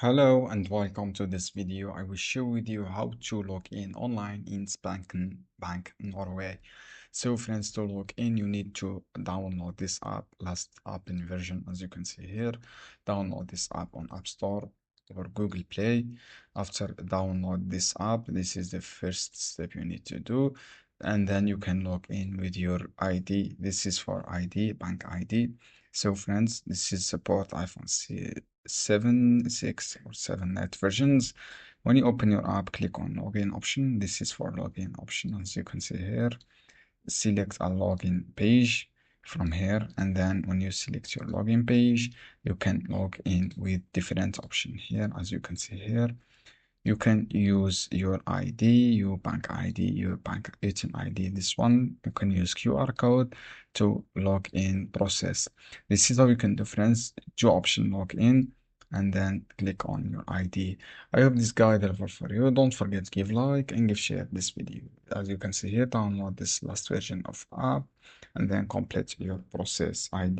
Hello and welcome to this video. I will share with you how to log in online in Sbanken Bank Norway. So friends, to log in you need to download this app, last app in version as you can see here. Download this app on App Store or Google Play. After download this app, this is the first step you need to do, and then you can log in with your ID. This is for ID, bank ID. So friends, this is support iPhone 7, 6, or 7 versions. When you open your app, click on login option. This is for login option, as you can see here. Select a login page from here, and then when you select your login page, you can log in with different options here, as you can see here. You can use your ID, your bank ID, your bank ATM ID. This one, you can use QR code to log in process. This is how you can do, friends. Two option log in and then click on your ID. I hope this guide helpful for you. Don't forget to give like and give share this video. As you can see here, download this last version of app and then complete your process ID.